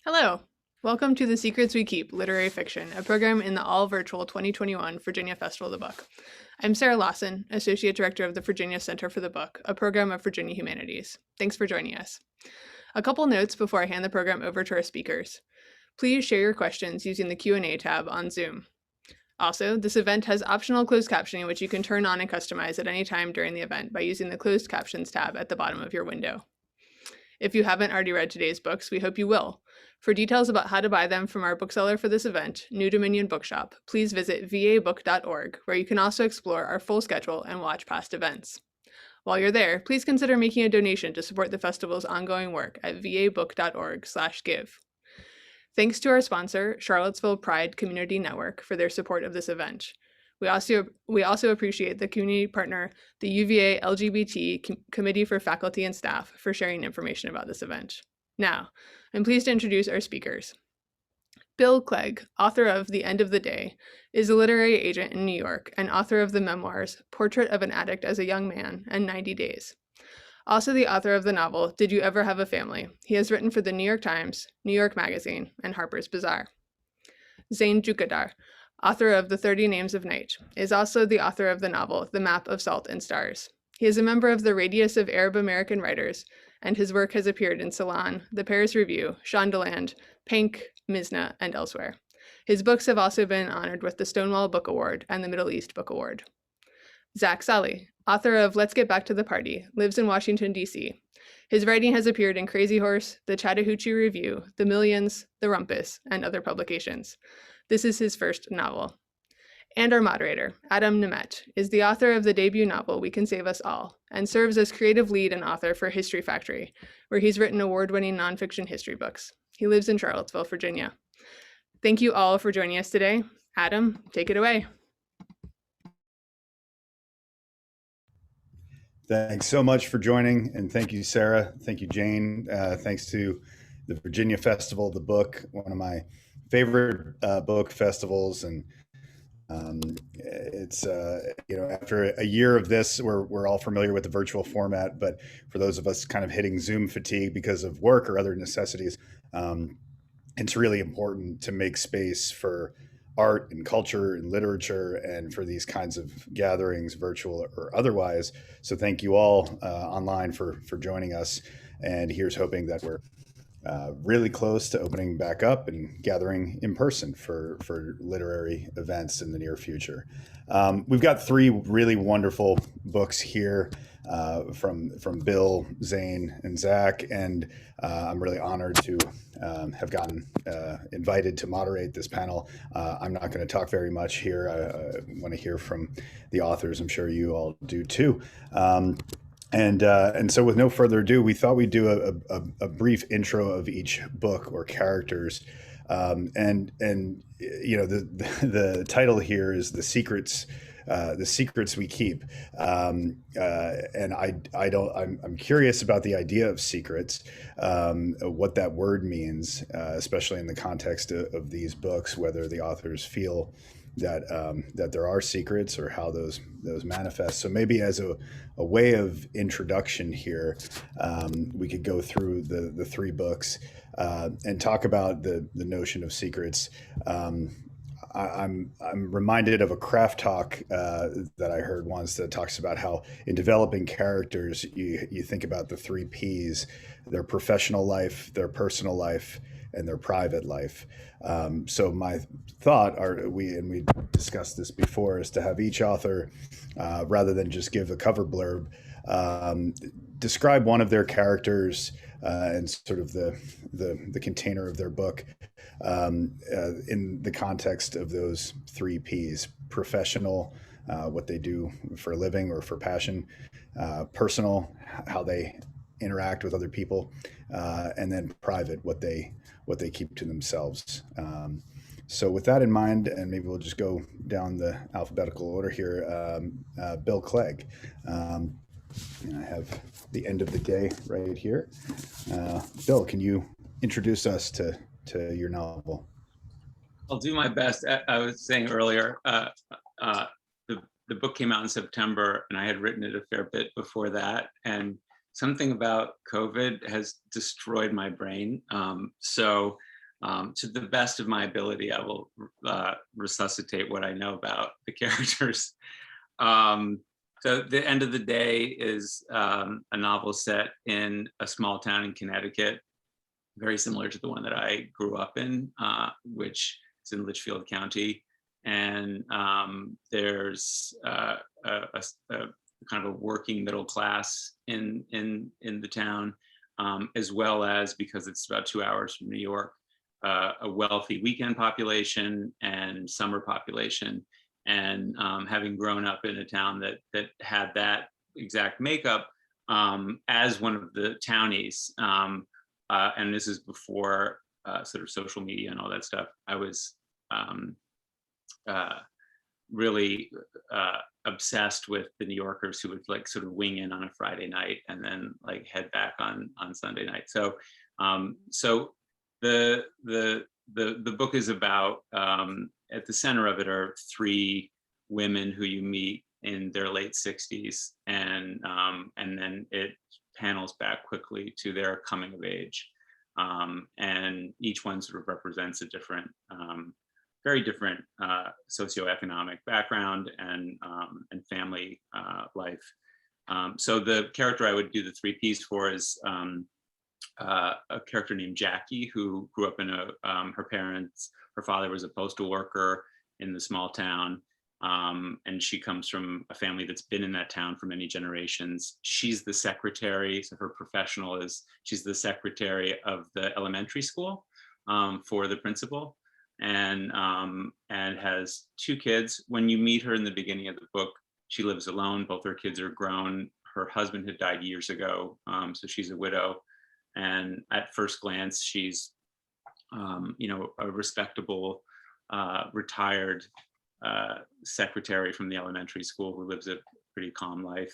Hello. Welcome to The Secrets We Keep, Literary Fiction, a program in the all-virtual 2021 Virginia Festival of the Book. I'm Sarah Lawson, Associate Director of the Virginia Center for the Book, a program of Virginia Humanities. Thanks for joining us. A couple notes before I hand the program over to our speakers. Please share your questions using the Q&A tab on Zoom. Also, this event has optional closed captioning, which you can turn on and customize at any time during the event by using the Closed Captions tab at the bottom of your window. If you haven't already read today's books, we hope you will. For details about how to buy them from our bookseller for this event, New Dominion Bookshop, please visit vabook.org, where you can also explore our full schedule and watch past events. While you're there, please consider making a donation to support the festival's ongoing work at vabook.org/give. Thanks to our sponsor, Charlottesville Pride Community Network, for their support of this event. We also appreciate the community partner, the UVA LGBT Committee for Faculty and Staff, for sharing information about this event. Now, I'm pleased to introduce our speakers. Bill Clegg, author of The End of the Day, is a literary agent in New York and author of the memoirs Portrait of an Addict as a Young Man and 90 Days. Also the author of the novel Did You Ever Have a Family? He has written for the New York Times, New York Magazine, and Harper's Bazaar. Zeyn Joukhadar, author of The 30 Names of Night, is also the author of the novel The Map of Salt and Stars. He is a member of the Radius of Arab American Writers, and his work has appeared in Salon, The Paris Review, Shondaland, Pank, Mizna, and elsewhere. His books have also been honored with the Stonewall Book Award and the Middle East Book Award. Zak Salih, author of Let's Get Back to the Party, lives in Washington, D.C. His writing has appeared in Crazy Horse, The Chattahoochee Review, The Millions, The Rumpus, and other publications. This is his first novel. And our moderator, Adam Nemett, is the author of the debut novel We Can Save Us All, and serves as creative lead and author for History Factory, where he's written award-winning nonfiction history books. He lives in Charlottesville, Virginia. Thank you all for joining us today. Adam, take it away. Thanks so much for joining, and thank you, Sarah. Thank you, Jane. Thanks to the Virginia Festival of the Book, one of my favorite book festivals, and it's after a year of this, we're all familiar with the virtual format, but for those of us kind of hitting Zoom fatigue because of work or other necessities, it's really important to make space for art and culture and literature and for these kinds of gatherings, virtual or otherwise. So thank you all online for joining us. And here's hoping that we're really close to opening back up and gathering in person for literary events in the near future. We've got three really wonderful books here from Bill, Zeyn, and Zak, and I'm really honored to have gotten invited to moderate this panel. I'm not going to talk very much here. I want to hear from the authors. I'm sure you all do too. And so with no further ado, we thought we'd do a brief intro of each book or characters. And you know, the title here is The Secrets We Keep. And I'm curious about the idea of secrets, what that word means, especially in the context of these books, whether the authors feel that there are secrets or how those manifest. So maybe as a way of introduction here, we could go through the three books and talk about the notion of secrets. I'm reminded of a craft talk that I heard once that talks about how in developing characters, you think about the three P's: their professional life, their personal life, and their private life. So my thought, we discussed this before, is to have each author, rather than just give a cover blurb, describe one of their characters and sort of the container of their book in the context of those three P's: professional, what they do for a living or for passion; personal, how they interact with other people; and then private, what they keep to themselves. So with that in mind, and maybe we'll just go down the alphabetical order here. Bill Clegg. And I have The End of the Day right here. Bill, can you introduce us to your novel? I'll do my best. I was saying earlier, the book came out in September, and I had written it a fair bit before that. And something about COVID has destroyed my brain. So To the best of my ability, I will resuscitate what I know about the characters. So The End of the Day is a novel set in a small town in Connecticut, very similar to the one that I grew up in, which is in Litchfield County. And there's a kind of a working middle class in the town, as well as, because it's about 2 hours from New York, a wealthy weekend population and summer population. And having grown up in a town that had that exact makeup, as one of the townies, and this is before sort of social media and all that stuff, I was really obsessed with the New Yorkers who would like sort of wing in on a Friday night and then like head back on Sunday night. So the book is about, at the center of it are 3 women who you meet in their late 60s, and then it panels back quickly to their coming of age, and each one sort of represents a different, very different socioeconomic background and family life. So the character I would do the 3 Ps for is a character named Jackie, who grew up in her father was a postal worker in the small town. And she comes from a family that's been in that town for many generations. She's the secretary, so her professional is, she's the secretary of the elementary school for the principal, and has 2 kids. When you meet her in the beginning of the book, she lives alone. Both her kids are grown. Her husband had died years ago, so she's a widow. And at first glance, she's, a respectable, retired secretary from the elementary school who lives a pretty calm life.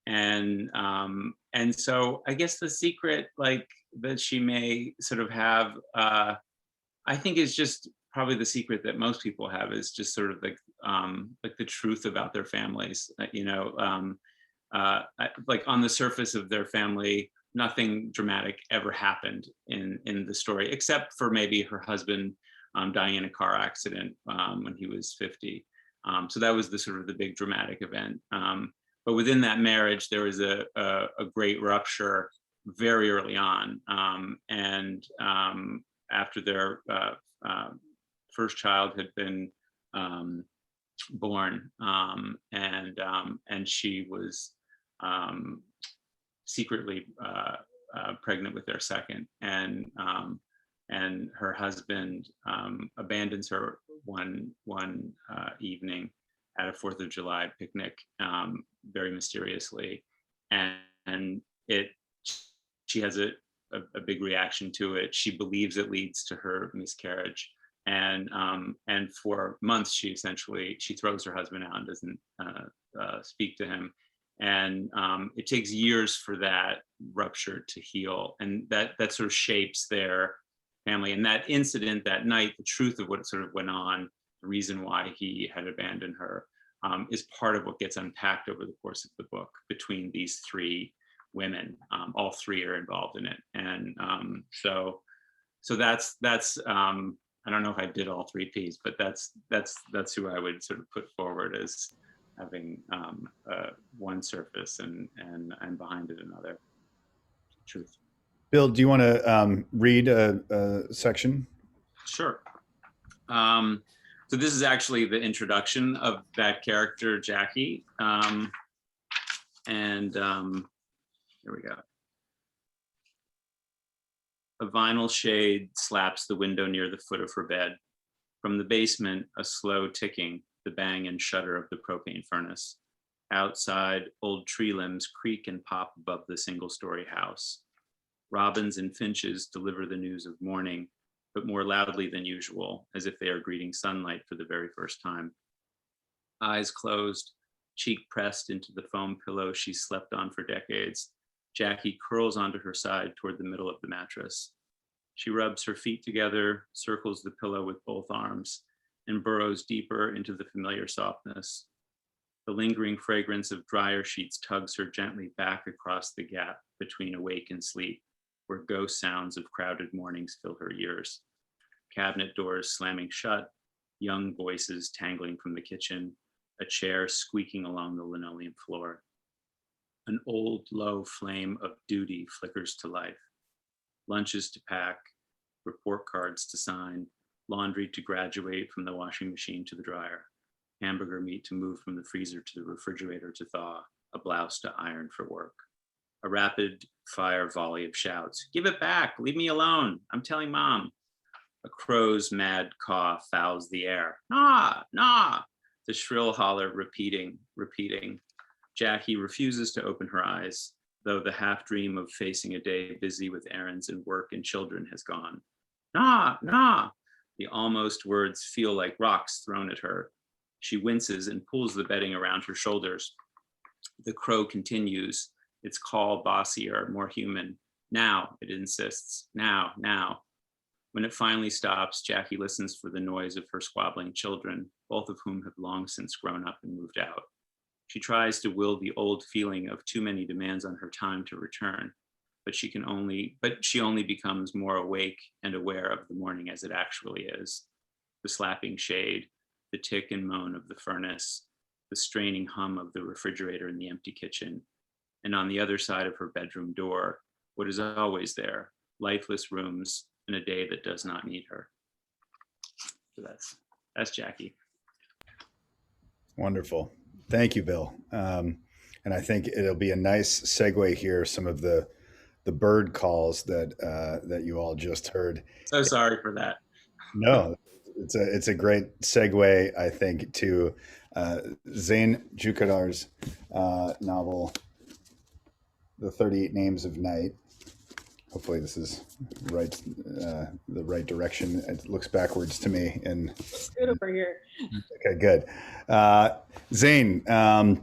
And so I guess the secret, like, that she may sort of have, I think is just probably the secret that most people have, is just sort of like the truth about their families. Like on the surface of their family, nothing dramatic ever happened in the story, except for maybe her husband dying in a car accident when he was 50. So that was the sort of the big dramatic event. But within that marriage, there was a great rupture very early on. And after their first child had been born, and she was secretly pregnant with their second, and her husband abandons her one evening at a 4th of July picnic, very mysteriously, and she has a big reaction to it. She believes it leads to her miscarriage, and for months she throws her husband out and doesn't speak to him. And it takes years for that rupture to heal, and that sort of shapes their family. And that incident that night, the truth of what sort of went on, the reason why he had abandoned her, is part of what gets unpacked over the course of the book between these 3 women. All 3 are involved in it, and so that's I don't know if I did all 3 Ps, but that's who I would sort of put forward as having one surface and behind it another truth. Bill, do you want to read a section? Sure. So this is actually the introduction of that character, Jackie. And here we go. A vinyl shade slaps the window near the foot of her bed. From the basement, a slow ticking, the bang and shudder of the propane furnace. Outside, old tree limbs creak and pop above the single-story house. Robins and finches deliver the news of morning, but more loudly than usual, as if they are greeting sunlight for the very first time. Eyes closed, cheek pressed into the foam pillow she slept on for decades, Jackie curls onto her side toward the middle of the mattress. She rubs her feet together, circles the pillow with both arms, and burrows deeper into the familiar softness. The lingering fragrance of dryer sheets tugs her gently back across the gap between awake and sleep. where ghost sounds of crowded mornings fill her ears. Cabinet doors slamming shut, young voices tangling from the kitchen, a chair squeaking along the linoleum floor. An old, low flame of duty flickers to life. Lunches to pack, report cards to sign, laundry to graduate from the washing machine to the dryer, hamburger meat to move from the freezer to the refrigerator to thaw, a blouse to iron for work. A rapid fire volley of shouts. Give it back, leave me alone, I'm telling mom. A crow's mad caw fouls the air. Nah, nah, the shrill holler repeating. Jackie refuses to open her eyes, though the half dream of facing a day busy with errands and work and children has gone. Nah, nah, the almost words feel like rocks thrown at her. She winces and pulls the bedding around her shoulders. The crow continues, its call bossier, more human. Now, it insists, now, now. When it finally stops, Jackie listens for the noise of her squabbling children, both of whom have long since grown up and moved out. She tries to will the old feeling of too many demands on her time to return, but she only becomes more awake and aware of the morning as it actually is. The slapping shade, the tick and moan of the furnace, the straining hum of the refrigerator in the empty kitchen, and on the other side of her bedroom door, what is always there, lifeless rooms and a day that does not need her. So that's Jackie. Wonderful. Thank you, Bill. And I think it'll be a nice segue here, some of the bird calls that you all just heard. So sorry for that. No, it's a great segue, I think, to Zeyn Joukhadar's novel, The 38 Names of Night. Hopefully this is right, the right direction. It looks backwards to me. And it's good over here. Okay, good. Zeyn,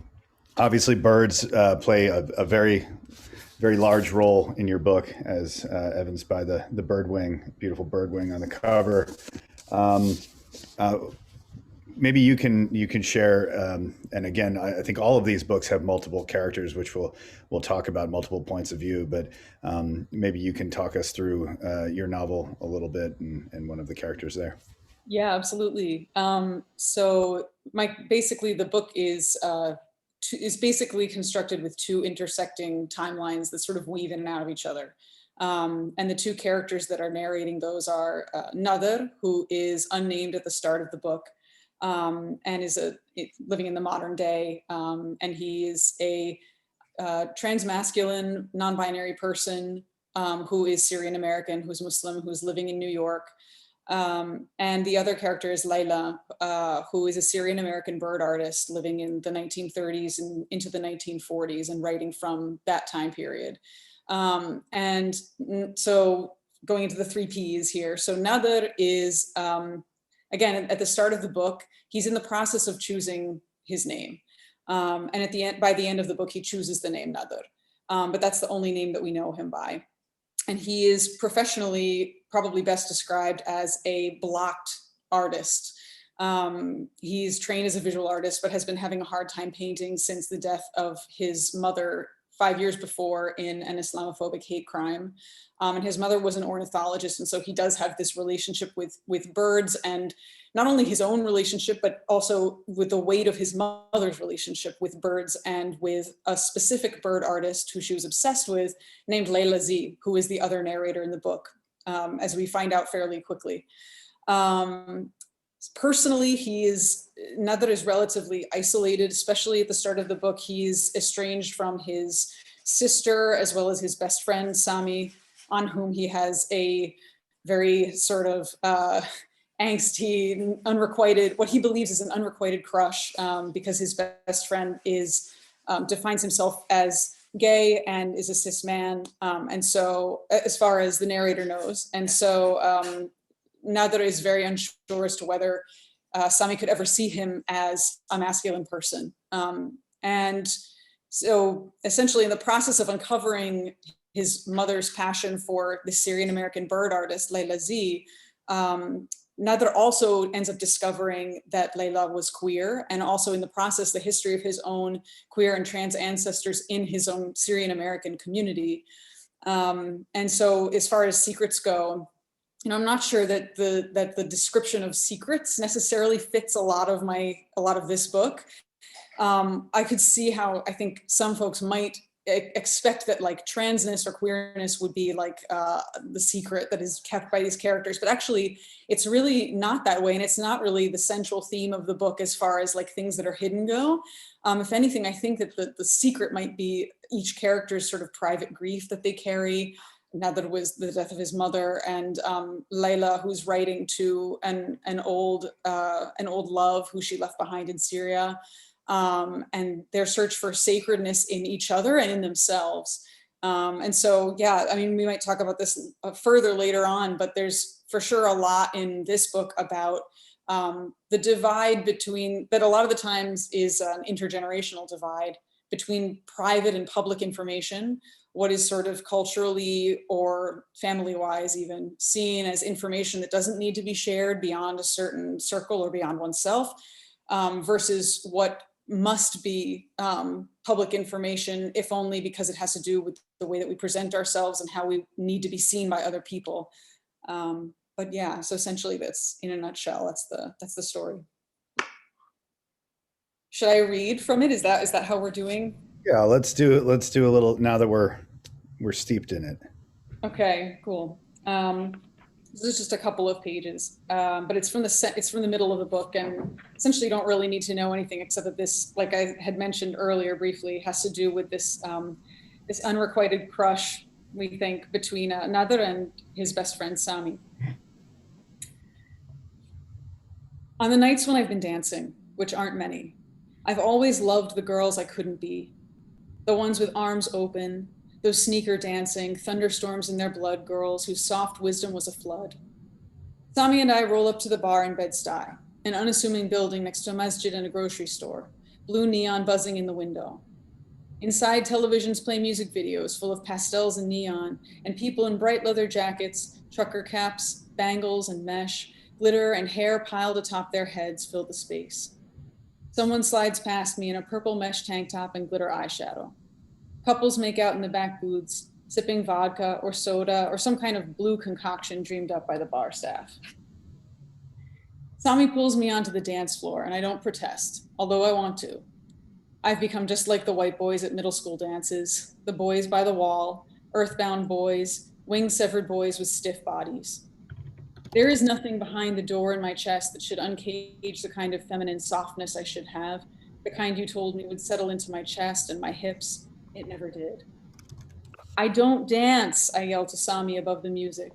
obviously birds play a very, very large role in your book, as evidenced by the bird wing, beautiful bird wing on the cover. Maybe you can share, and again, I think all of these books have multiple characters, which we'll talk about, multiple points of view, but maybe you can talk us through your novel a little bit and one of the characters there. Yeah, absolutely. So basically the book is basically constructed with two intersecting timelines that sort of weave in and out of each other. And the two characters that are narrating those are Nader, who is unnamed at the start of the book, and is living in the modern day. And he is a transmasculine, non-binary person who is Syrian-American, who's Muslim, who's living in New York. And the other character is Layla, who is a Syrian-American bird artist living in the 1930s and into the 1940s and writing from that time period. And so going into the three Ps here. So Nader is, again, at the start of the book, he's in the process of choosing his name. And at the end, by the end of the book, he chooses the name Nader. But that's the only name that we know him by. And he is professionally probably best described as a blocked artist. He's trained as a visual artist, but has been having a hard time painting since the death of his mother 5 years before in an Islamophobic hate crime. And his mother was an ornithologist. And so he does have this relationship with birds, and not only his own relationship, but also with the weight of his mother's relationship with birds and with a specific bird artist who she was obsessed with named Layla Z, who is the other narrator in the book, as we find out fairly quickly. Personally, Nader is relatively isolated, especially at the start of the book. He's estranged from his sister as well as his best friend, Sami, on whom he has a very sort of angsty, unrequited, what he believes is an unrequited crush, because his best friend defines himself as gay and is a cis man. And so, as far as the narrator knows. And so Nader is very unsure as to whether Sami could ever see him as a masculine person. And so essentially in the process of uncovering his mother's passion for the Syrian-American bird artist, Layla Z, Nader also ends up discovering that Layla was queer, and also in the process, the history of his own queer and trans ancestors in his own Syrian-American community. And so as far as secrets go, I'm not sure that the description of secrets necessarily fits a lot of this book. I could see how I think some folks might expect that like transness or queerness would be like the secret that is kept by these characters, but actually it's really not that way, and it's not really the central theme of the book as far as like things that are hidden go. If anything, I think that the secret might be each character's sort of private grief that they carry. Now that it was the death of his mother, and Layla, who's writing to an old love who she left behind in Syria, and their search for sacredness in each other and in themselves. And so, yeah, I mean, we might talk about this further later on, but there's for sure a lot in this book about the divide between, that a lot of the times is an intergenerational divide between private and public information, what is sort of culturally or family-wise even seen as information that doesn't need to be shared beyond a certain circle or beyond oneself, versus what must be public information, if only because it has to do with the way that we present ourselves and how we need to be seen by other people. But yeah, so essentially that's, in a nutshell, that's the story. Should I read from it? Is that how we're doing? Yeah, let's do it. Let's do a little now that we're steeped in it. Okay, cool. This is just a couple of pages, but it's from the middle of the book, and essentially you don't really need to know anything except that this, like I had mentioned earlier briefly, has to do with this this unrequited crush, we think, between Nader and his best friend Sami. On the nights when I've been dancing, which aren't many, I've always loved the girls I couldn't be. The ones with arms open, those sneaker dancing, thunderstorms in their blood girls whose soft wisdom was a flood. Sami and I roll up to the bar in Bed-Stuy, an unassuming building next to a masjid and a grocery store, blue neon buzzing in the window. Inside, televisions play music videos full of pastels and neon, and people in bright leather jackets, trucker caps, bangles and mesh, glitter and hair piled atop their heads fill the space. Someone slides past me in a purple mesh tank top and glitter eyeshadow. Couples make out in the back booths, sipping vodka or soda or some kind of blue concoction dreamed up by the bar staff. Sami pulls me onto the dance floor, and I don't protest, although I want to. I've become just like the white boys at middle school dances, the boys by the wall, earthbound boys, wing-severed boys with stiff bodies. There is nothing behind the door in my chest that should uncage the kind of feminine softness I should have, the kind you told me would settle into my chest and my hips. It never did. I don't dance, I yell to Sami above the music.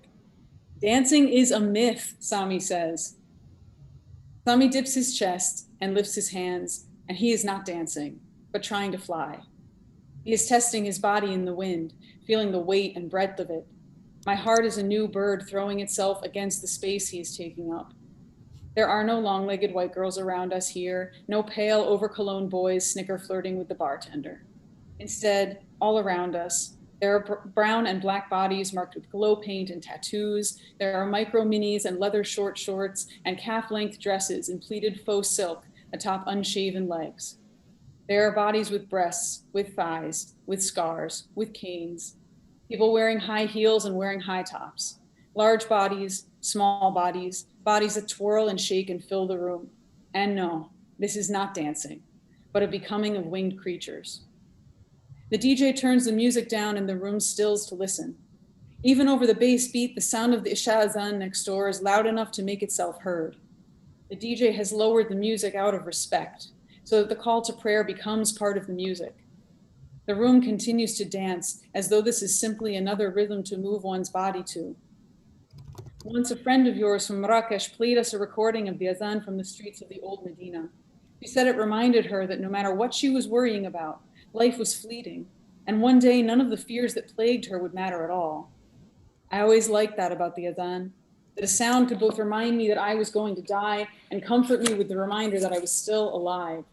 Dancing is a myth, Sami says. Sami dips his chest and lifts his hands, and he is not dancing, but trying to fly. He is testing his body in the wind, feeling the weight and breadth of it. My heart is a new bird throwing itself against the space he is taking up. There are no long-legged white girls around us here, no pale, over-cologne boys snicker flirting with the bartender. Instead, all around us, there are brown and black bodies marked with glow paint and tattoos. There are micro minis and leather short shorts and calf-length dresses in pleated faux silk atop unshaven legs. There are bodies with breasts, with thighs, with scars, with canes. People wearing high heels and wearing high tops. Large bodies, small bodies, bodies that twirl and shake and fill the room. And no, this is not dancing, but a becoming of winged creatures. The DJ turns the music down and the room stills to listen. Even over the bass beat, the sound of the Isha Azan next door is loud enough to make itself heard. The DJ has lowered the music out of respect, so that the call to prayer becomes part of the music. The room continues to dance as though this is simply another rhythm to move one's body to. Once a friend of yours from Marrakesh played us a recording of the Azan from the streets of the old Medina. She said it reminded her that no matter what she was worrying about, life was fleeting, and one day none of the fears that plagued her would matter at all. I always liked that about the Azan, that a sound could both remind me that I was going to die and comfort me with the reminder that I was still alive.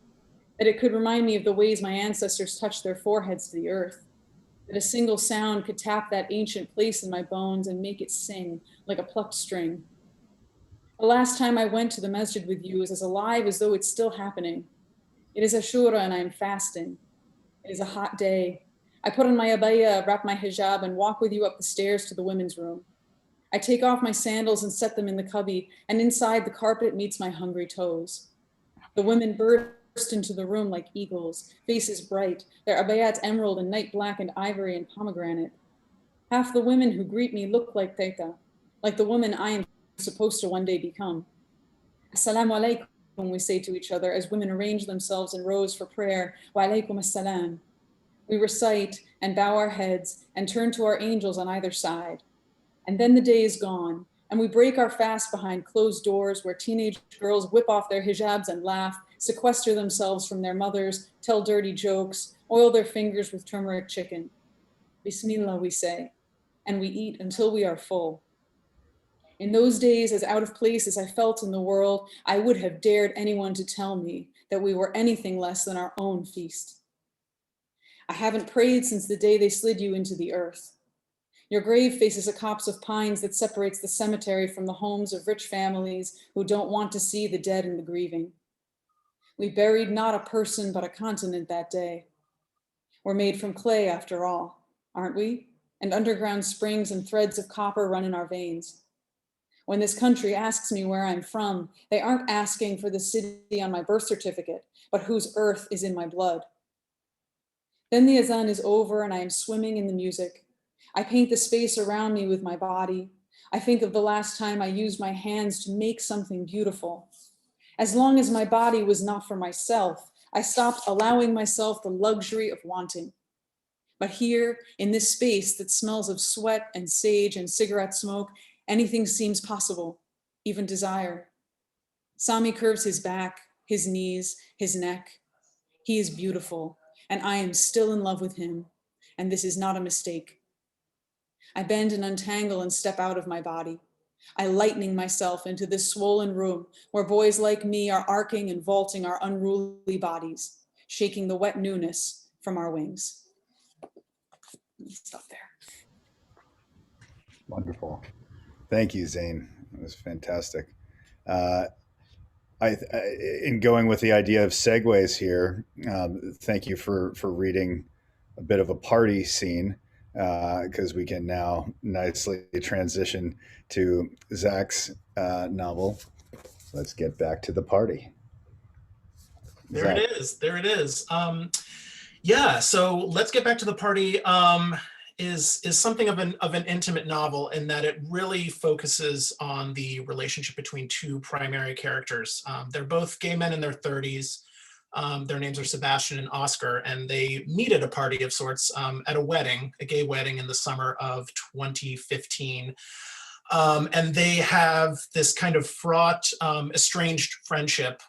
That it could remind me of the ways my ancestors touched their foreheads to the earth. That a single sound could tap that ancient place in my bones and make it sing like a plucked string. The last time I went to the masjid with you is as alive as though it's still happening. It is Ashura and I am fasting. It is a hot day. I put on my abaya, wrap my hijab, and walk with you up the stairs to the women's room. I take off my sandals and set them in the cubby, and inside the carpet meets my hungry toes. The women burst into the room like eagles, faces bright, their abayats emerald and night black and ivory and pomegranate. Half the women who greet me look like Teta, like the woman I am supposed to one day become. Assalamu alaikum, we say to each other as women arrange themselves in rows for prayer. Wa alaikum assalam. We recite and bow our heads and turn to our angels on either side. And then the day is gone, and we break our fast behind closed doors where teenage girls whip off their hijabs and laugh, sequester themselves from their mothers, tell dirty jokes, oil their fingers with turmeric chicken. Bismillah, we say, and we eat until we are full. In those days, as out of place as I felt in the world, I would have dared anyone to tell me that we were anything less than our own feast. I haven't prayed since the day they slid you into the earth. Your grave faces a copse of pines that separates the cemetery from the homes of rich families who don't want to see the dead and the grieving. We buried not a person but a continent that day. We're made from clay after all, aren't we? And underground springs and threads of copper run in our veins. When this country asks me where I'm from, they aren't asking for the city on my birth certificate, but whose earth is in my blood. Then the azan is over and I am swimming in the music. I paint the space around me with my body. I think of the last time I used my hands to make something beautiful. As long as my body was not for myself, I stopped allowing myself the luxury of wanting. But here, in this space that smells of sweat and sage and cigarette smoke, anything seems possible, even desire. Sami curves his back, his knees, his neck. He is beautiful, and I am still in love with him, and this is not a mistake. I bend and untangle and step out of my body. I lightning myself into this swollen room where boys like me are arcing and vaulting our unruly bodies, shaking the wet newness from our wings. Stop there. Wonderful. Thank you, Zeyn. It was fantastic. In going with the idea of segues here, thank you for reading a bit of a party scene, because we can now nicely transition to Zak's novel. Let's get back to the party. There Zak. It is. There it is. Yeah. So let's get back to the party. Is something of an intimate novel in that it really focuses on the relationship between two primary characters. They're both gay men in their 30s. Their names are Sebastian and Oscar, and they meet at a party of sorts at a wedding, a gay wedding in the summer of 2015. And they have this kind of fraught, estranged friendship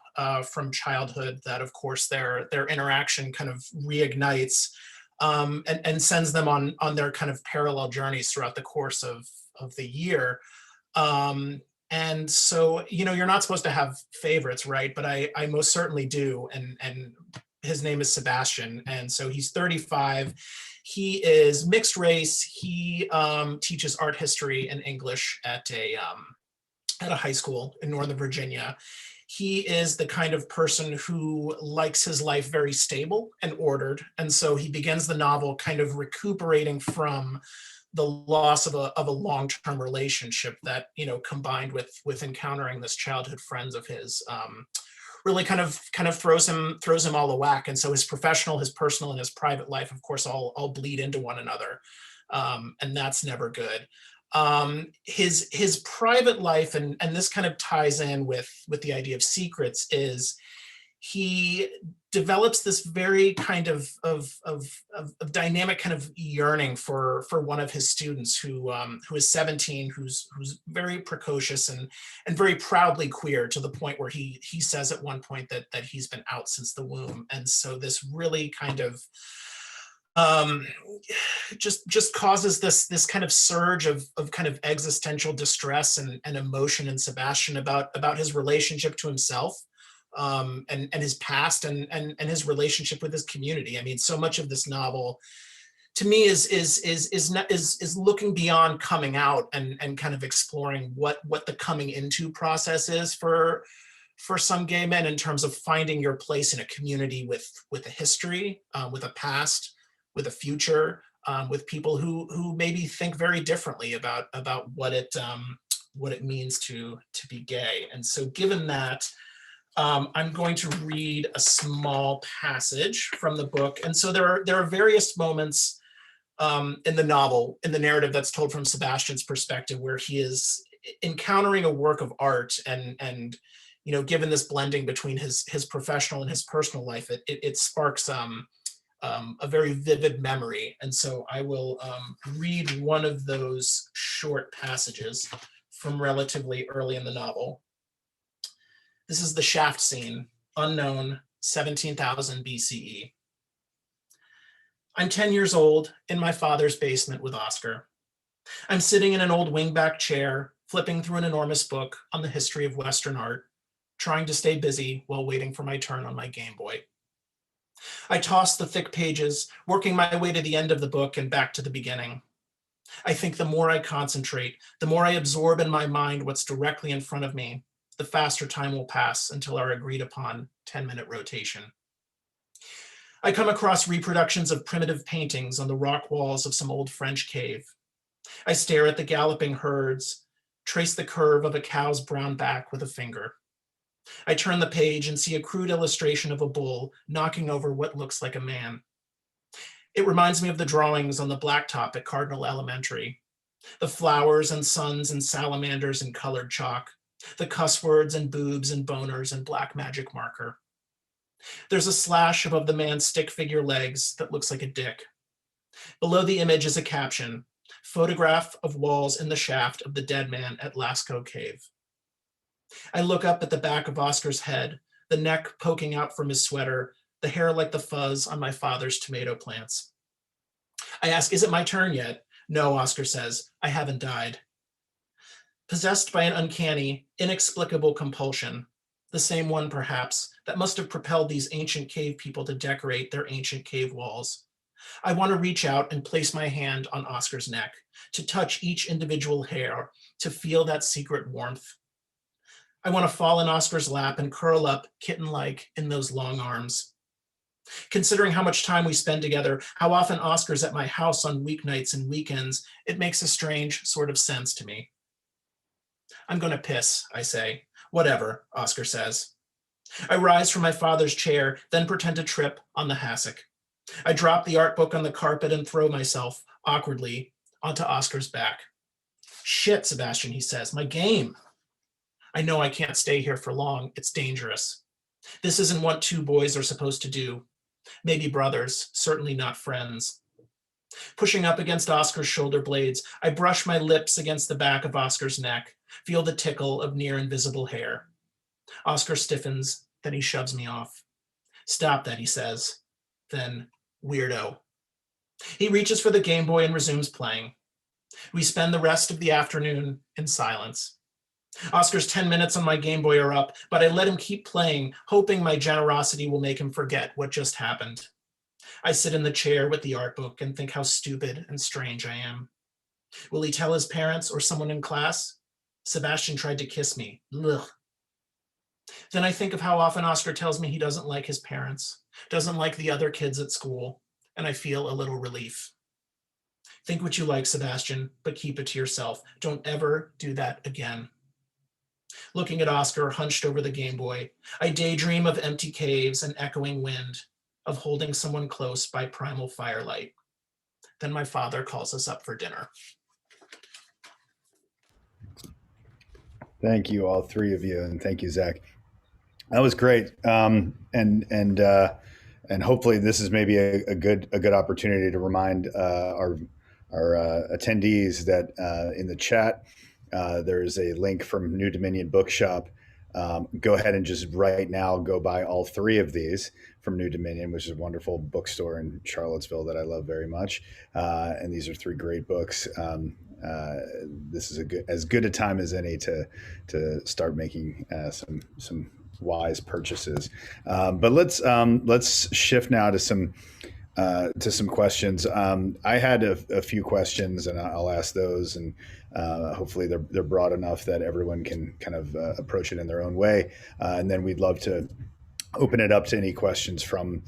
from childhood that, of course, their interaction kind of reignites. And sends them on their kind of parallel journeys throughout the course of the year. And so, you're not supposed to have favorites, right? But I most certainly do. And his name is Sebastian. And so he's 35. He is mixed race. He teaches art history and English at a high school in Northern Virginia. He is the kind of person who likes his life very stable and ordered. And so he begins the novel kind of recuperating from the loss of a long-term relationship that, combined with encountering this childhood friends of his, really kind of throws him all a whack. And so his professional, his personal, and his private life, of course, all bleed into one another. And that's never good. His private life, and this kind of ties in with the idea of secrets, is he develops this very kind of dynamic kind of yearning for one of his students who is 17, who's very precocious and very proudly queer, to the point where he says at one point that he's been out since the womb. And so this really kind of just causes this kind of surge of kind of existential distress and emotion in Sebastian about his relationship to himself, and his past and his relationship with his community. I mean, so much of this novel, to me, is looking beyond coming out and kind of exploring what the coming into process is for some gay men, in terms of finding your place in a community with a history, with a past, with a future, with people who maybe think very differently about what it means to be gay. And so given that, I'm going to read a small passage from the book. And so there are various moments in the novel, in the narrative that's told from Sebastian's perspective, where he is encountering a work of art, and you know, given this blending between his professional and his personal life, it sparks a very vivid memory. And so I will read one of those short passages from relatively early in the novel. This is the shaft scene, unknown, 17,000 BCE. I'm 10 years old in my father's basement with Oscar. I'm sitting in an old wingback chair, flipping through an enormous book on the history of Western art, trying to stay busy while waiting for my turn on my Game Boy. I toss the thick pages, working my way to the end of the book and back to the beginning. I think the more I concentrate, the more I absorb in my mind what's directly in front of me, the faster time will pass until our agreed upon 10-minute rotation. I come across reproductions of primitive paintings on the rock walls of some old French cave. I stare at the galloping herds, trace the curve of a cow's brown back with a finger. I turn the page and see a crude illustration of a bull knocking over what looks like a man. It reminds me of the drawings on the blacktop at Cardinal Elementary, the flowers and suns and salamanders in colored chalk, the cuss words and boobs and boners and black magic marker. There's a slash above the man's stick figure legs that looks like a dick. Below the image is a caption, photograph of walls in the shaft of the dead man at Lascaux Cave. I look up at the back of Oscar's head, the neck poking out from his sweater, the hair like the fuzz on my father's tomato plants. I ask, is it my turn yet? No, Oscar says, I haven't died. Possessed by an uncanny, inexplicable compulsion, the same one perhaps that must have propelled these ancient cave people to decorate their ancient cave walls, I want to reach out and place my hand on Oscar's neck, to touch each individual hair, to feel that secret warmth. I want to fall in Oscar's lap and curl up kitten-like in those long arms. Considering how much time we spend together, how often Oscar's at my house on weeknights and weekends, it makes a strange sort of sense to me. I'm going to piss, I say. Whatever, Oscar says. I rise from my father's chair, then pretend to trip on the hassock. I drop the art book on the carpet and throw myself, awkwardly, onto Oscar's back. Shit, Sebastian, he says, my game. I know I can't stay here for long. It's dangerous. This isn't what two boys are supposed to do. Maybe brothers, certainly not friends. Pushing up against Oscar's shoulder blades, I brush my lips against the back of Oscar's neck, feel the tickle of near invisible hair. Oscar stiffens, then he shoves me off. Stop that, he says. Then, weirdo. He reaches for the Game Boy and resumes playing. We spend the rest of the afternoon in silence. Oscar's 10 minutes on my Game Boy are up, but I let him keep playing, hoping my generosity will make him forget what just happened. I sit in the chair with the art book and think how stupid and strange I am. Will he tell his parents or someone in class? Sebastian tried to kiss me. Ugh. Then I think of how often Oscar tells me he doesn't like his parents, doesn't like the other kids at school, and I feel a little relief. Think what you like, Sebastian, but keep it to yourself. Don't ever do that again. Looking at Oscar hunched over the Game Boy, I daydream of empty caves and echoing wind, of holding someone close by primal firelight. Then my father calls us up for dinner. Thank you, all three of you, and thank you, Zach. That was great, and hopefully this is maybe a good opportunity to remind our attendees that in the chat there is a link from New Dominion Bookshop. Go ahead and just right now go buy all three of these from New Dominion, which is a wonderful bookstore in Charlottesville that I love very much. And these are three great books. This is as good a time as any to start making some wise purchases. But let's shift now to some questions. I had a few questions, and I'll ask those, and hopefully they're broad enough that everyone can kind of approach it in their own way. And then we'd love to open it up to any questions from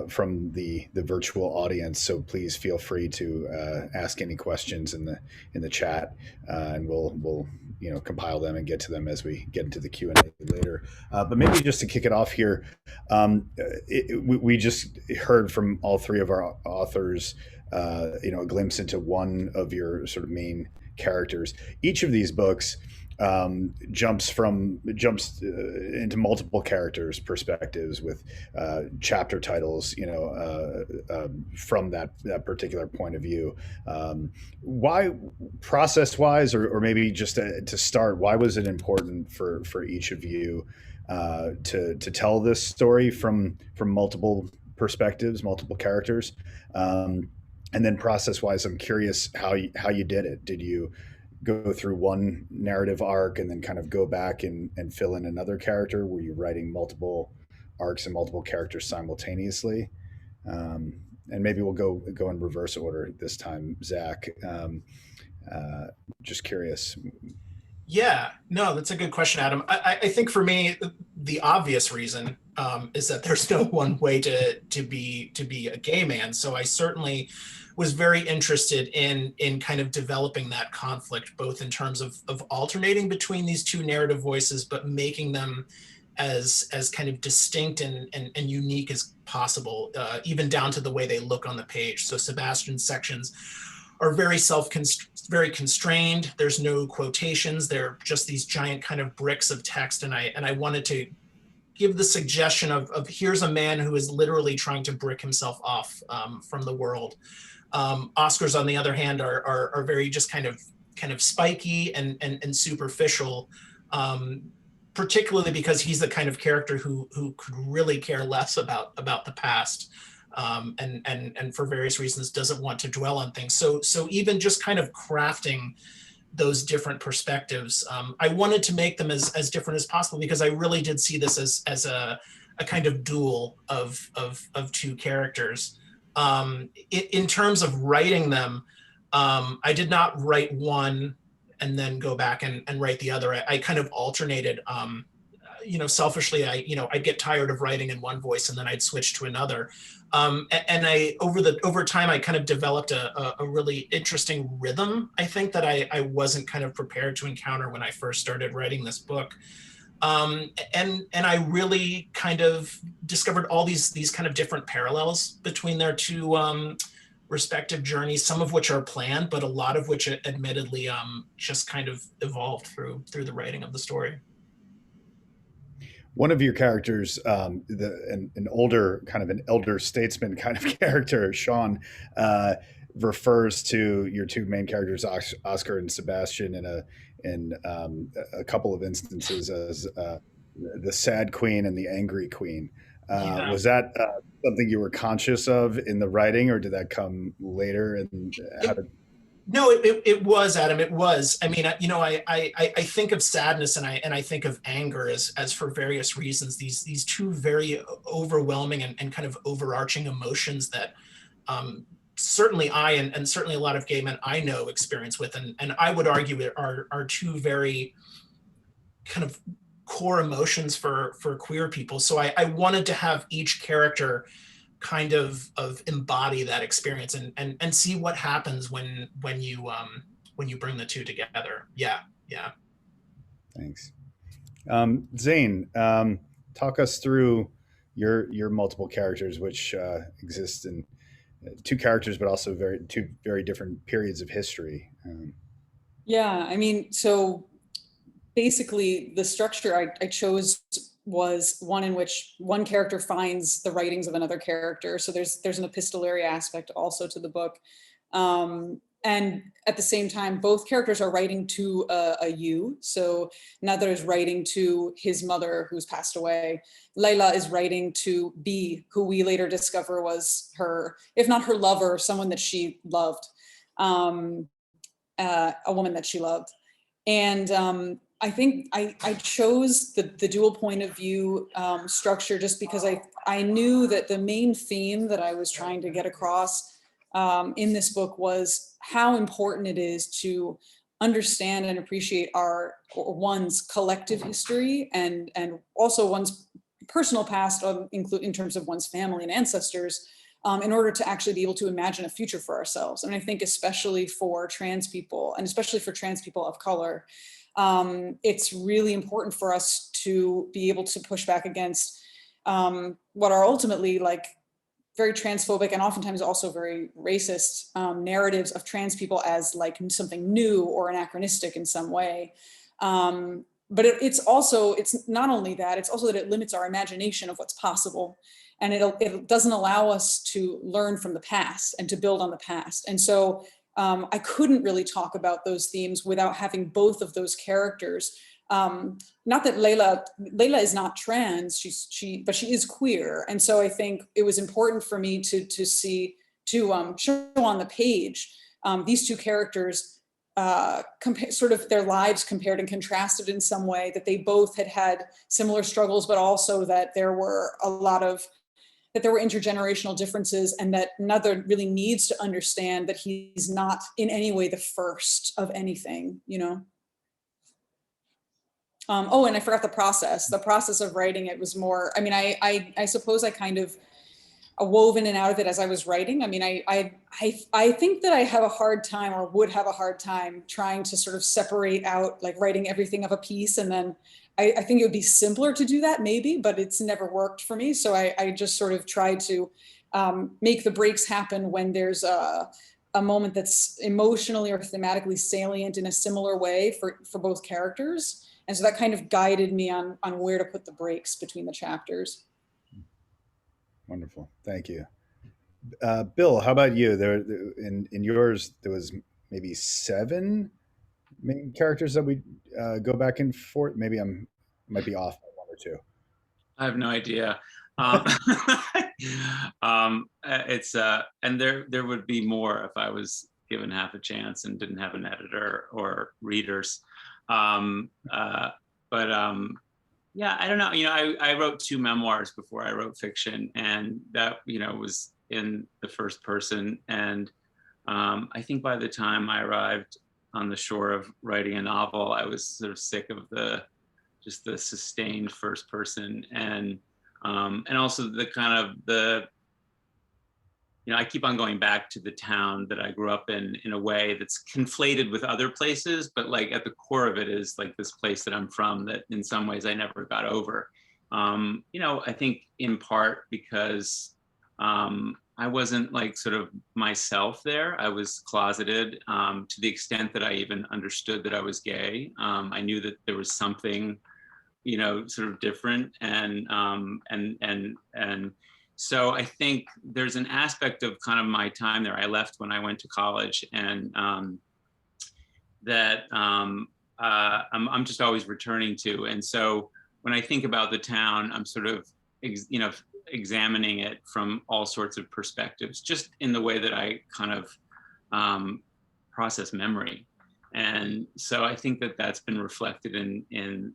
from the virtual audience. So please feel free to ask any questions in the chat, and we'll compile them and get to them as we get into the Q&A later. But maybe just to kick it off here, we just heard from all three of our authors, a glimpse into one of your sort of main characters. Each of these books jumps into multiple characters' perspectives with chapter titles, from that particular point of view. Why, process-wise, or maybe just to start, why was it important for each of you to tell this story from multiple perspectives, multiple characters? And then process-wise, I'm curious how you did it. Did you go through one narrative arc and then kind of go back and fill in another character? Were you writing multiple arcs and multiple characters simultaneously? And maybe we'll go in reverse order this time. Zach, just curious. Yeah, no, that's a good question, Adam. I think for me, the obvious reason is that there's no one way to be a gay man. So I certainly was very interested in kind of developing that conflict, both in terms of alternating between these two narrative voices, but making them as kind of distinct and unique as possible, even down to the way they look on the page. So Sebastian's sections are very constrained. There's no quotations. They're just these giant kind of bricks of text. And I wanted to give the suggestion of here's a man who is literally trying to brick himself off from the world. Oscar's, on the other hand, are very just kind of spiky and superficial, particularly because he's the kind of character who could really care less about the past. And for various reasons doesn't want to dwell on things. So even just kind of crafting those different perspectives, I wanted to make them as different as possible, because I really did see this as a kind of duel of two characters. In terms of writing them, I did not write one and then go back and write the other. I kind of alternated. Selfishly, I'd get tired of writing in one voice and then I'd switch to another. And over time, I kind of developed a really interesting rhythm, I think, that I wasn't kind of prepared to encounter when I first started writing this book. And I really kind of discovered all these kind of different parallels between their two respective journeys, some of which are planned, but a lot of which admittedly just kind of evolved through the writing of the story. One of your characters, an elder statesman kind of character, Sean, refers to your two main characters, Oscar and Sebastian, in a couple of instances as the sad queen and the angry queen. Yeah. Was that something you were conscious of in the writing, or did that come later? And No, it was, Adam. It was. I mean, I think of sadness and I think of anger as for various reasons, these two very overwhelming and kind of overarching emotions that certainly I and certainly a lot of gay men I know experience with, and I would argue it are two very kind of core emotions for queer people. So I wanted to have each character kind of embody that experience and see what happens when you bring the two together. Yeah. Thanks. Zeyn, talk us through your multiple characters, which exist in two characters, but also two very different periods of history. Yeah, I mean, so basically the structure I chose was one in which one character finds the writings of another character. So there's an epistolary aspect also to the book. And at the same time, both characters are writing to a you. So Nader is writing to his mother who's passed away. Layla is writing to B, who we later discover was her, if not her lover, someone that she loved, a woman that she loved. And I think I chose the dual point of view structure just because I knew that the main theme that I was trying to get across in this book was how important it is to understand and appreciate one's collective history and also one's personal past, in terms of one's family and ancestors, in order to actually be able to imagine a future for ourselves. And I think especially for trans people, and especially for trans people of color, it's really important for us to be able to push back against what are ultimately like very transphobic and oftentimes also very racist narratives of trans people as like something new or anachronistic in some way. But it's not only that, it's also that it limits our imagination of what's possible. And it doesn't allow us to learn from the past and to build on the past. And so I couldn't really talk about those themes without having both of those characters. Not that Layla is not trans, but she is queer. And so I think it was important for me to show on the page these two characters, sort of their lives compared and contrasted in some way, that they both had similar struggles, but also that there were intergenerational differences, and that another really needs to understand that he's not in any way the first of anything, you know? Oh, and I forgot the process of writing it was more, I mean, I suppose I kind of wove in and out of it as I was writing. I mean, I think that I have a hard time, or would have a hard time, trying to sort of separate out like writing everything of a piece. And then I think it would be simpler to do that maybe, but it's never worked for me. So I just sort of tried to make the breaks happen when there's a moment that's emotionally or thematically salient in a similar way for both characters. And so that kind of guided me on where to put the breaks between the chapters. Wonderful. Thank you. Bill, how about you? In yours, there was maybe 7 main characters that we go back and forth. Maybe might be off by 1 or 2. I have no idea. It's and there would be more if I was given half a chance and didn't have an editor or readers. Yeah, I don't know. You know, I wrote 2 memoirs before I wrote fiction, and that, you know, was in the first person. And I think by the time I arrived on the shore of writing a novel, I was sort of sick of just the sustained first person, and also you know, I keep on going back to the town that I grew up in a way that's conflated with other places, but like at the core of it is like this place that I'm from that in some ways I never got over. You know, I think in part because I wasn't like sort of myself there. I was closeted to the extent that I even understood that I was gay. I knew that there was something, you know, sort of different, and so I think there's an aspect of kind of my time there. I left when I went to college, and that I'm just always returning to. And so when I think about the town, I'm sort of, you know, examining it from all sorts of perspectives, just in the way that I kind of process memory. And so I think that that's been reflected in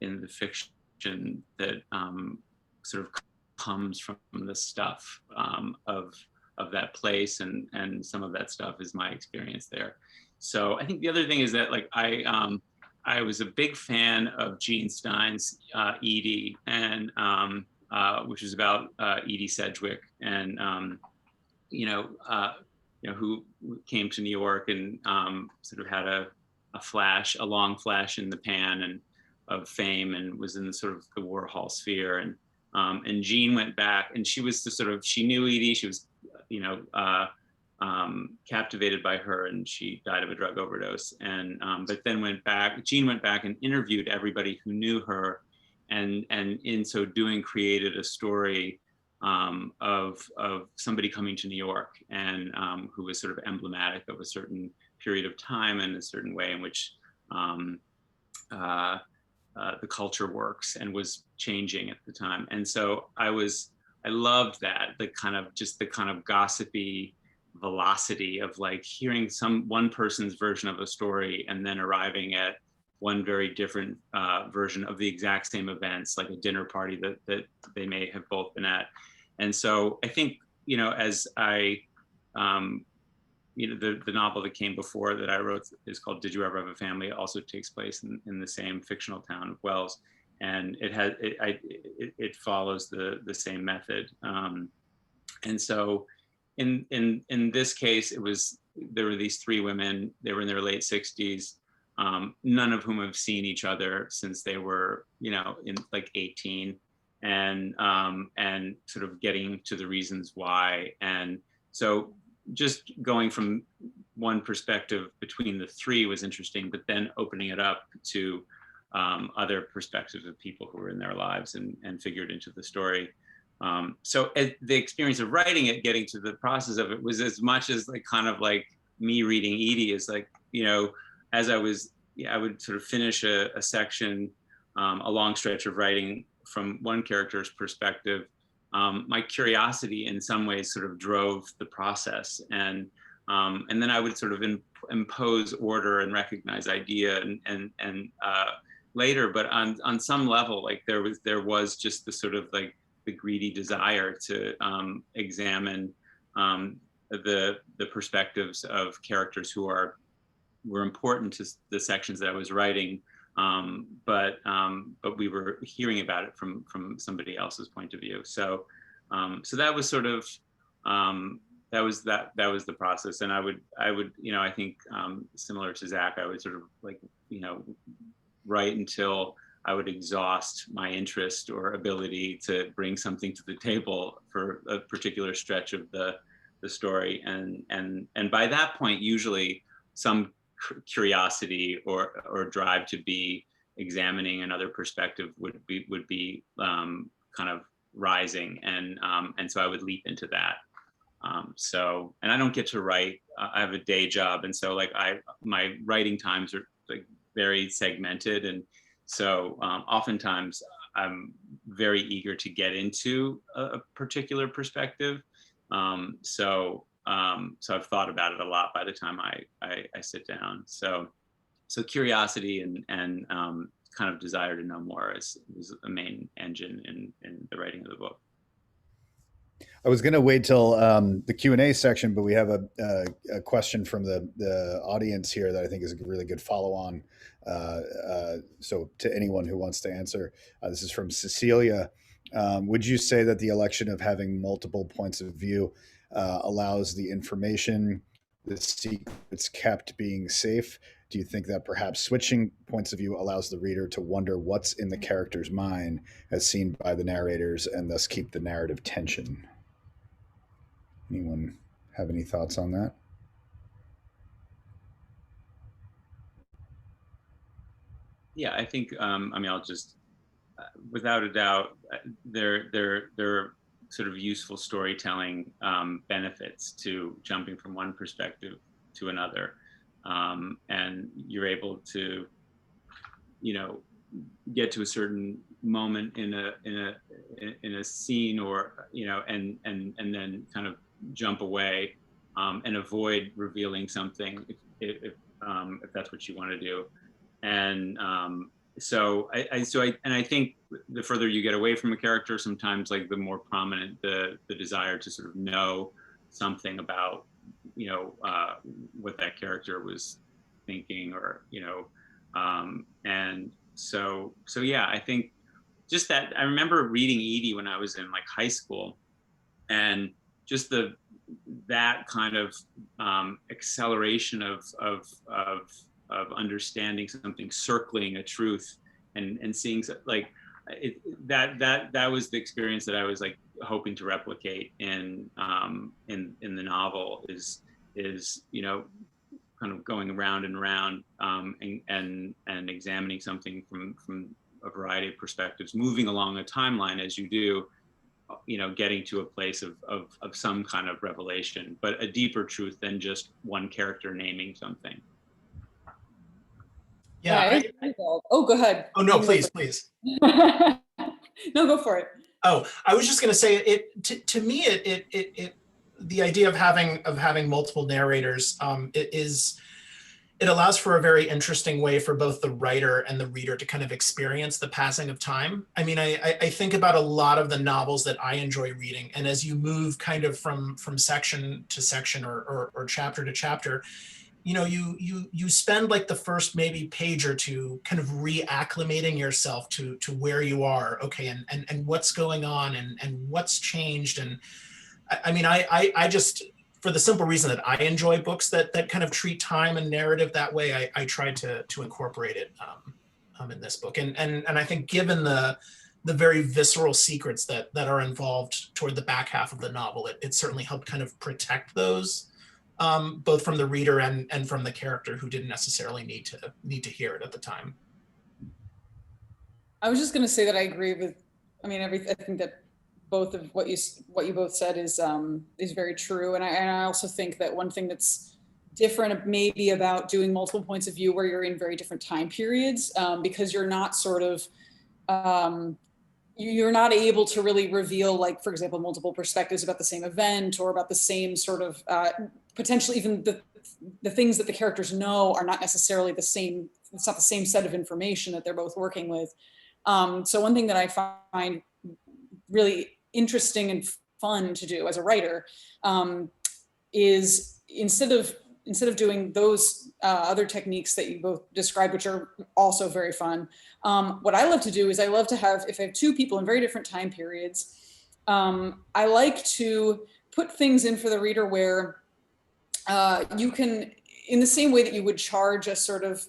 the fiction that sort of comes from the stuff of that place, and some of that stuff is my experience there. So I think the other thing is that like I was a big fan of Gene Stein's Edie, and which is about Edie Sedgwick, and you know, who came to New York and sort of had a long flash in the pan and of fame, and was in the sort of the Warhol sphere. And Jean went back, and she was she knew Edie, she was, you know, captivated by her, and she died of a drug overdose. And but then Jean went back and interviewed everybody who knew her, and in so doing created a story of somebody coming to New York, and who was sort of emblematic of a certain period of time and a certain way in which the culture works and was changing at the time. And so I loved that, the kind of gossipy velocity of like hearing one person's version of a story and then arriving at one very different version of the exact same events, like a dinner party that they may have both been at. And so I think, you know, as you know, the novel that came before that I wrote is called Did You Ever Have a Family? It also takes place in the same fictional town of Wells. and it follows the same method. And so in this case, there were these three women. They were in their late 60s, none of whom have seen each other since they were, in like 18, and sort of getting to the reasons why. And so just going from one perspective between the three was interesting, but then opening it up to other perspectives of people who were in their lives and figured into the story. So the experience of writing it, getting to the process of it, was as much as like kind of like me reading Edie, is like, as I would sort of finish a section, a long stretch of writing from one character's perspective. My curiosity in some ways sort of drove the process, and then I would sort of impose order and recognize idea and later, but on some level, like there was just the sort of like the greedy desire to examine the perspectives of characters who were important to the sections that I was writing, but we were hearing about it from somebody else's point of view. So that was sort of that was the process. And I would I think similar to Zach, I would sort of like write until I would exhaust my interest or ability to bring something to the table for a particular stretch of the story, and by that point, usually some curiosity or drive to be examining another perspective would be kind of rising, and so I would leap into that. So, and I don't get to write. I have a day job, and so like my writing times are like very segmented, and so oftentimes I'm very eager to get into a particular perspective. So I've thought about it a lot by the time I sit down. So curiosity and kind of desire to know more was a main engine in the writing of the book. I was going to wait till the Q&A section, but we have a question from the audience here that I think is a really good follow-on. So to anyone who wants to answer, this is from Cecilia. Would you say that the election of having multiple points of view allows the information, the secrets kept, being safe? Do you think that perhaps switching points of view allows the reader to wonder what's in the character's mind as seen by the narrators, and thus keep the narrative tension? Anyone have any thoughts on that? Yeah, I think, I'll just, without a doubt, there are sort of useful storytelling benefits to jumping from one perspective to another. And you're able to, get to a certain moment in a scene, or, and then kind of jump away and avoid revealing something if that's what you want to do. And so I think the further you get away from a character, sometimes like the more prominent the desire to sort of know something about what that character was thinking, or and so yeah, I think just that. I remember reading Edie when I was in like high school, and just that kind of acceleration of understanding something, circling a truth, and seeing like that was the experience that I was like hoping to replicate in the novel, is kind of going around and around and examining something from a variety of perspectives, moving along a timeline as you do, getting to a place of some kind of revelation, but a deeper truth than just one character naming something. Yeah. Oh, go ahead. Oh no, please. No, go for it. Oh, I was just going to say to me, the idea of having multiple narrators, it allows for a very interesting way for both the writer and the reader to kind of experience the passing of time. I mean, I think about a lot of the novels that I enjoy reading, and as you move kind of from section to section or chapter to chapter, you spend like the first maybe page or two kind of reacclimating yourself to where you are, okay, and what's going on and what's changed. And I mean, I just, for the simple reason that I enjoy books that kind of treat time and narrative that way, I tried to incorporate it in this book. And I think given the very visceral secrets that are involved toward the back half of the novel, it certainly helped kind of protect those, both from the reader and from the character who didn't necessarily need to hear it at the time. I was just going to say that I agree with, I mean, I think that both of what you both said is very true. And I also think that one thing that's different maybe about doing multiple points of view where you're in very different time periods, because you're not sort of, you're not able to really reveal, like, for example, multiple perspectives about the same event or about the same sort of, potentially even the things that the characters know are not necessarily the same. It's not the same set of information that they're both working with. So one thing that I find really interesting and fun to do as a writer is instead of doing those other techniques that you both described, which are also very fun, what I love to do is I love to have, if I have two people in very different time periods, I like to put things in for the reader where you can, in the same way that you would charge a sort of,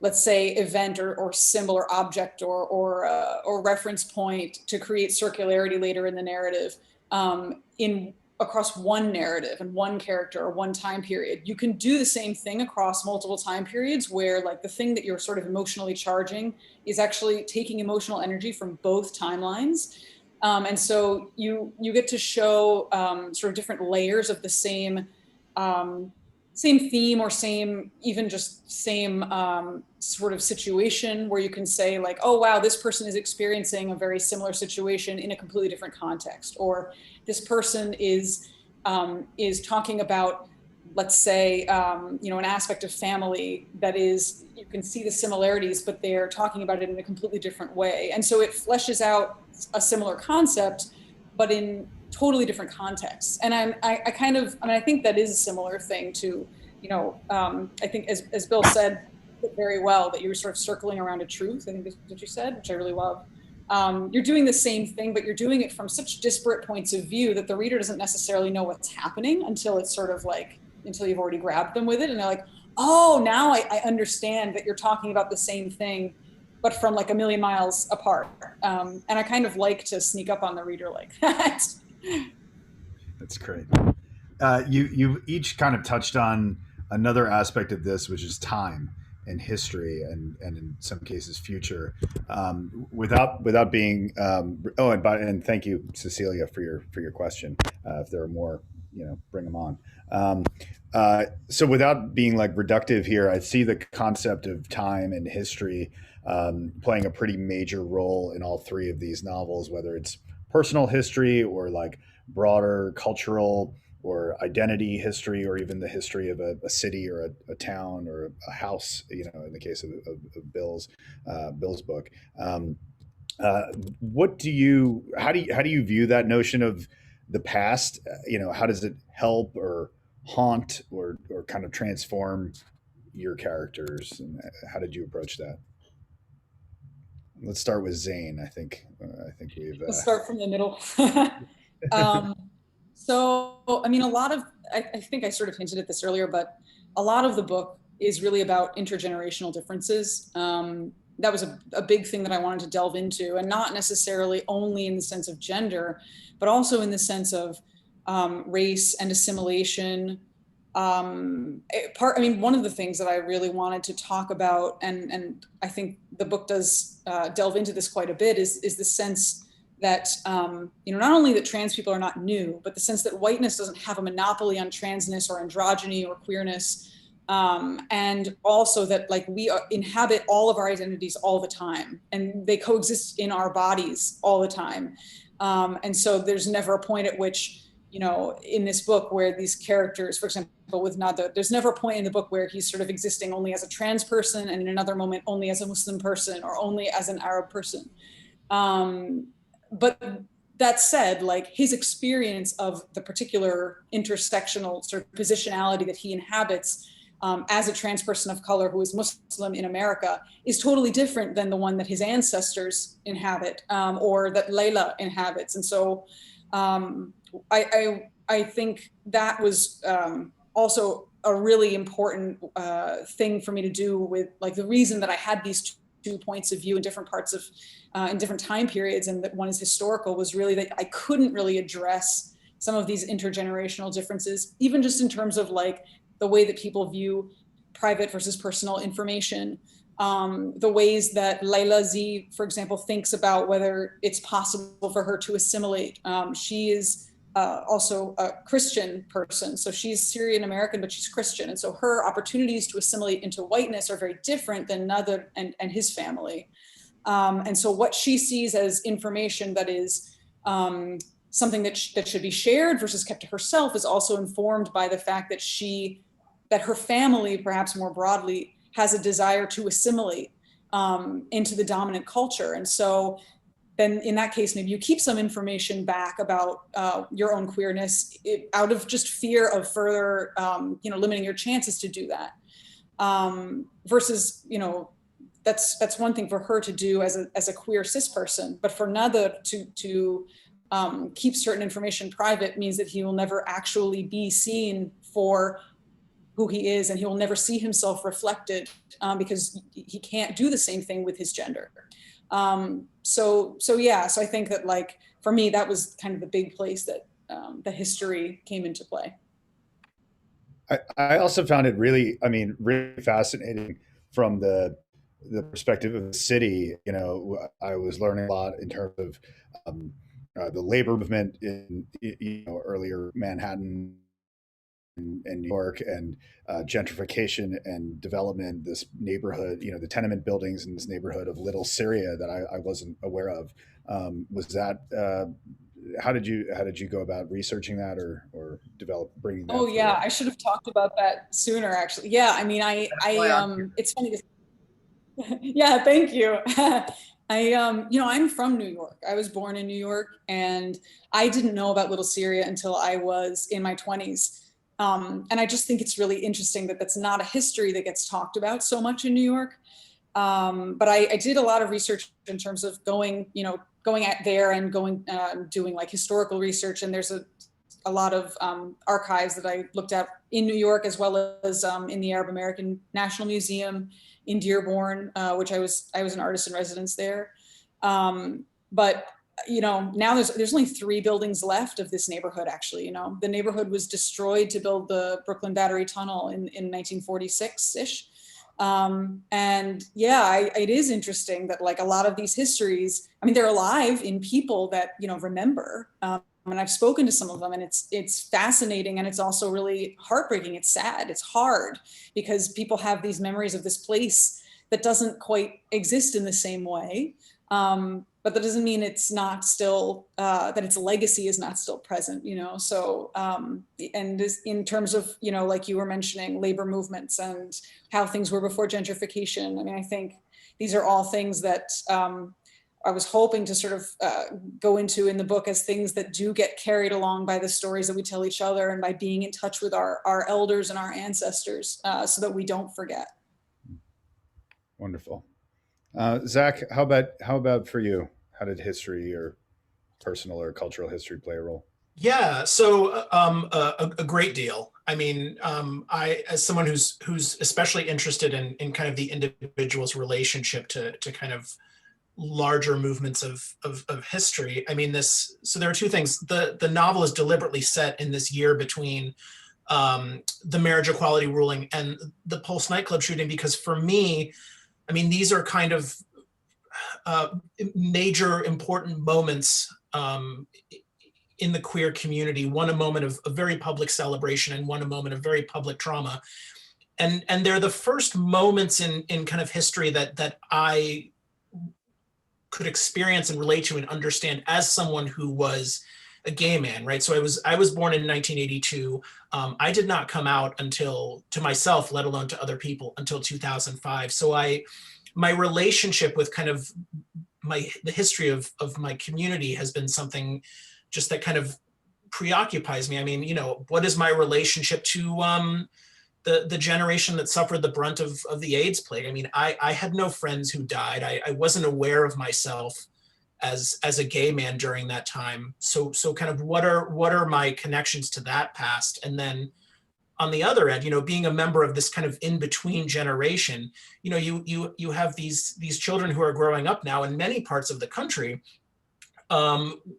let's say, event or symbol or object or reference point to create circularity later in the narrative, across one narrative and one character or one time period. You can do the same thing across multiple time periods where, like, the thing that you're sort of emotionally charging is actually taking emotional energy from both timelines. And so you get to show sort of different layers of the same theme or even just same sort of situation, where you can say, like, oh, wow, this person is experiencing a very similar situation in a completely different context, or this person is talking about, let's say, an aspect of family that is, you can see the similarities, but they're talking about it in a completely different way. And so it fleshes out a similar concept, but in totally different contexts. And I think that is a similar thing to, I think as Bill said very well, that you're sort of circling around a truth. I think that's what you said, which I really love. You're doing the same thing, but you're doing it from such disparate points of view that the reader doesn't necessarily know what's happening until it's sort of like, until you've already grabbed them with it. And they're like, oh, now I understand that you're talking about the same thing, but from like a million miles apart. And I kind of like to sneak up on the reader like that. That's great. You each kind of touched on another aspect of this, which is time and history, and in some cases future, without being. And thank you, Cecilia, for your question. If there are more, bring them on. So without being like reductive here, I see the concept of time and history playing a pretty major role in all three of these novels, whether it's personal history or like broader cultural or identity history, or even the history of a city or a town or a house, in the case of Bill's book. How do you view that notion of the past? How does it help or haunt or kind of transform your characters? And how did you approach that? Let's start with Zeyn. I think we've. Let's start from the middle. So, I mean, I think I sort of hinted at this earlier, but a lot of the book is really about intergenerational differences. That was a big thing that I wanted to delve into, and not necessarily only in the sense of gender, but also in the sense of race and assimilation. One of the things that I really wanted to talk about, and I think the book does delve into this quite a bit, is the sense that, not only that trans people are not new, but the sense that whiteness doesn't have a monopoly on transness or androgyny or queerness. And also that, like, we inhabit all of our identities all the time, and they coexist in our bodies all the time. And so there's never a point at which, in this book where these characters, for example, with Nada, there's never a point in the book where he's sort of existing only as a trans person, and in another moment only as a Muslim person or only as an Arab person. But that said, like his experience of the particular intersectional sort of positionality that he inhabits as a trans person of color who is Muslim in America is totally different than the one that his ancestors inhabit or that Layla inhabits. And so I think that was also a really important thing for me to do with like the reason that I had these two points of view in different parts of, in different time periods, and that one is historical, was really that I couldn't really address some of these intergenerational differences, even just in terms of like the way that people view private versus personal information, the ways that Layla Z, for example, thinks about whether it's possible for her to assimilate. She is also a Christian person. So she's Syrian-American, but she's Christian. And so her opportunities to assimilate into whiteness are very different than Nader and his family. And so what she sees as information that is something that should be shared versus kept to herself is also informed by the fact that her family, perhaps more broadly, has a desire to assimilate into the dominant culture. And so then in that case, maybe you keep some information back about your own queerness out of just fear of further, limiting your chances to do that. Versus, that's one thing for her to do as a queer cis person, but for Nader to keep certain information private means that he will never actually be seen for who he is, and he will never see himself reflected because he can't do the same thing with his gender. So I think that, like, for me, that was kind of the big place that the history came into play. I also found it really fascinating from the perspective of the city. I was learning a lot in terms of the labor movement in earlier Manhattan and New York, and gentrification and development, this neighborhood, the tenement buildings in this neighborhood of Little Syria that I wasn't aware of. Was that, how did you go about researching that or bringing that? Oh yeah, I should have talked about that sooner, actually. Yeah, I mean, it's funny. Yeah, thank you. I'm from New York. I was born in New York, and I didn't know about Little Syria until I was in my 20s. And I just think it's really interesting that that's not a history that gets talked about so much in New York. But I did a lot of research in terms of going out there and doing like historical research. And there's a lot of archives that I looked at in New York, as well as in the Arab-American National Museum in Dearborn, which I was an artist in residence there. But now there's only 3 buildings left of this neighborhood, actually. The neighborhood was destroyed to build the Brooklyn Battery Tunnel in 1946-ish. And yeah, it is interesting that, like, a lot of these histories, I mean, they're alive in people that, remember. And I've spoken to some of them, and it's fascinating, and it's also really heartbreaking. It's sad. It's hard because people have these memories of this place that doesn't quite exist in the same way. But that doesn't mean it's not still, that its legacy is not still present, So, and in terms of, like you were mentioning, labor movements and how things were before gentrification. I mean, I think these are all things that I was hoping to sort of go into in the book as things that do get carried along by the stories that we tell each other, and by being in touch with our elders and our ancestors so that we don't forget. Wonderful. Zach, how about for you? How did history or personal or cultural history play a role? Yeah, so a great deal. I mean, I, as someone who's especially interested in kind of the individual's relationship to kind of larger movements of history. I mean, so there are 2 things. The novel is deliberately set in this year between the marriage equality ruling and the Pulse nightclub shooting, because for me, I mean, these are kind of major important moments in the queer community. One a moment of a very public celebration, and one a moment of very public trauma. And they're the first moments in kind of history that I could experience and relate to and understand as someone who was a gay man, right? So I was born in 1982. I did not come out to myself, let alone to other people, until 2005. So my relationship with kind of the history of my community has been something just that kind of preoccupies me. I mean, you know, what is my relationship to the generation that suffered the brunt of the AIDS plague? I mean, I had no friends who died. I wasn't aware of myself as a gay man during that time. So kind of what are my connections to that past? And then on the other end, you know, being a member of this kind of in-between generation, you know, you have these children who are growing up now in many parts of the country,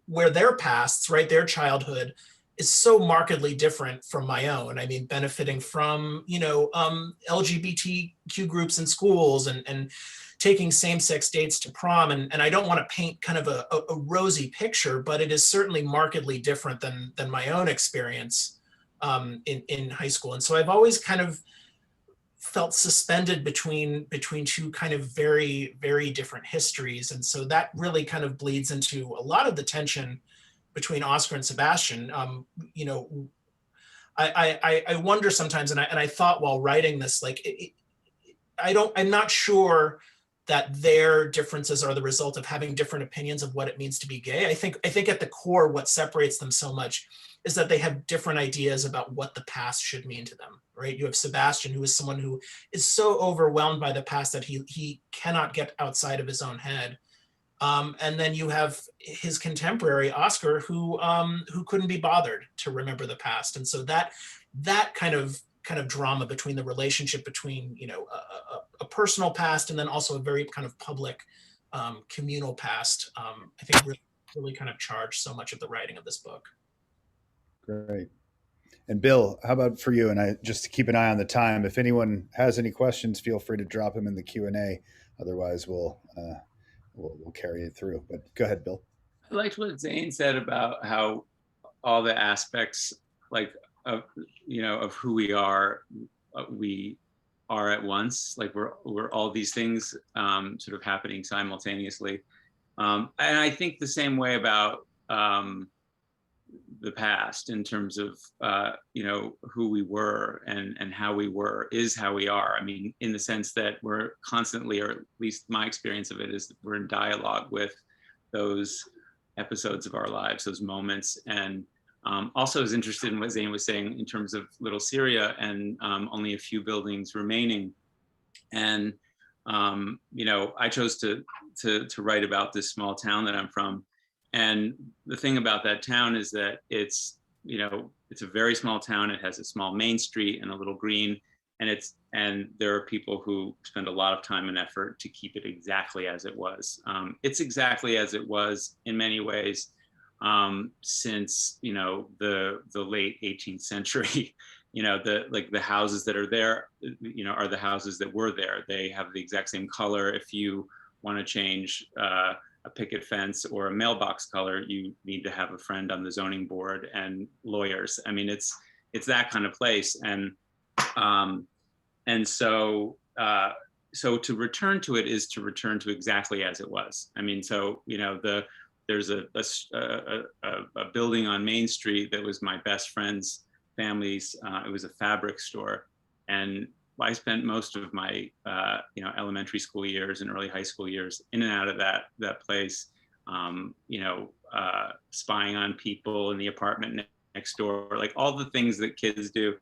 where their pasts, right, their childhood is so markedly different from my own. I mean, benefiting from, you know, LGBTQ groups in schools and taking same-sex dates to prom. And I don't want to paint kind of a rosy picture, but it is certainly markedly different than my own experience in high school. And so I've always kind of felt suspended between two kind of very, very different histories. And so that really kind of bleeds into a lot of the tension between Oscar and Sebastian. You know, I wonder sometimes, and I thought while writing this, like, I'm not sure that their differences are the result of having different opinions of what it means to be gay. I think at the core, what separates them so much is that they have different ideas about what the past should mean to them, right? You have Sebastian, who is someone who is so overwhelmed by the past that he cannot get outside of his own head. And then you have his contemporary, Oscar, who couldn't be bothered to remember the past. And so that kind of drama between the relationship between, you know, a personal past and then also a very kind of public communal past, I think really kind of charged so much of the writing of this book. Great. And Bill, how about for you? And I just to keep an eye on the time. If anyone has any questions, feel free to drop them in the Q&A. Otherwise, we'll carry it through. But go ahead, Bill. I liked what Zeyn said about how all the aspects, like, of, you know, of who we are at once. Like we're all these things sort of happening simultaneously. And I think the same way about the past in terms of you know, who we were and how we were is how we are. I mean, in the sense that we're constantly, or at least my experience of it is that we're in dialogue with those episodes of our lives, those moments. And also was interested in what Zeyn was saying in terms of Little Syria and only a few buildings remaining. And you know, I chose to write about this small town that I'm from. And the thing about that town is that it's, you know, it's a very small town. It has a small main street and a little green, and there are people who spend a lot of time and effort to keep it exactly as it was. It's exactly as it was in many ways since, you know, the late 18th century. You know, the houses that are there, you know, are the houses that were there. They have the exact same color. If you want to change a picket fence or a mailbox color, you need to have a friend on the zoning board and lawyers. I mean, it's that kind of place. And so to return to it is to return to exactly as it was. I mean, so, you know, there's a building on Main Street that was my best friend's family's. It was a fabric store, and I spent most of my you know, elementary school years and early high school years in and out of that place, you know, spying on people in the apartment next door, like all the things that kids do.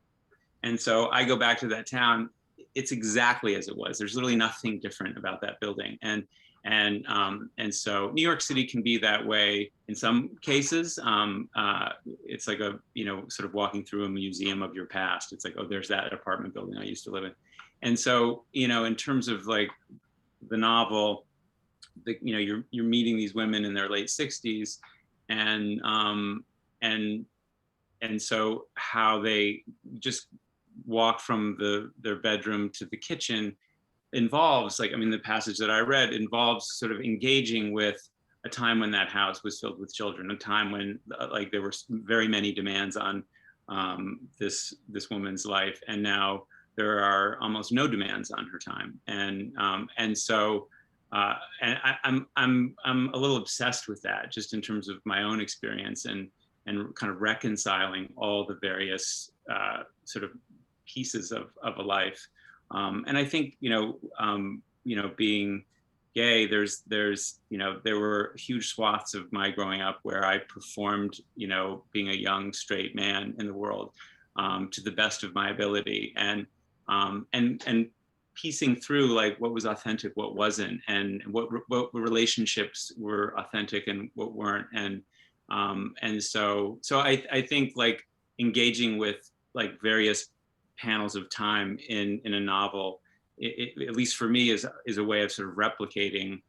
And so I go back to that town. It's exactly as it was. There's literally nothing different about that building. And so New York City can be that way in some cases. It's like a, you know, sort of walking through a museum of your past. It's like, oh, there's that apartment building I used to live in. And so, you know, in terms of like the novel, you know, you're meeting these women in their late 60s, and so how they just walk from their bedroom to the kitchen involves, like, I mean, the passage that I read involves sort of engaging with a time when that house was filled with children, a time when like there were very many demands on this woman's life, and now there are almost no demands on her time. And so and I'm a little obsessed with that, just in terms of my own experience and kind of reconciling all the various sort of pieces of a life. And I think, being gay, there's there were huge swaths of my growing up where I performed, being a young straight man in the world, to the best of my ability, and piecing through like what was authentic, what wasn't, and what relationships were authentic and what weren't, and so I think like engaging with like various panels of time in a novel, at least for me, is a way of sort of replicating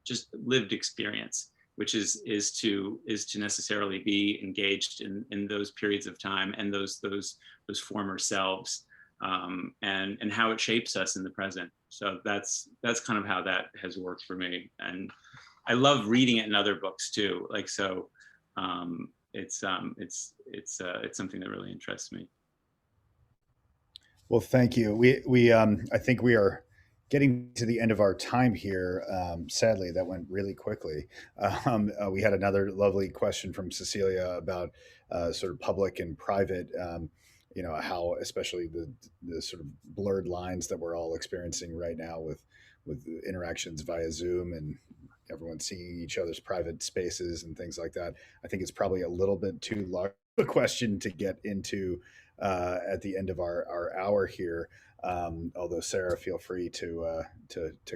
just lived experience, which is to necessarily be engaged in those periods of time and those former selves, and how it shapes us in the present. So that's kind of how that has worked for me, and I love reading it in other books too. Like so, it's something that really interests me. Well, thank you. I think we are getting to the end of our time here. Sadly, that went really quickly. We had another lovely question from Cecilia about sort of public and private. How especially the sort of blurred lines that we're all experiencing right now with interactions via Zoom and everyone seeing each other's private spaces and things like that. I think it's probably a little bit too large a question to get into at the end of our hour here. Although Sarah, feel free to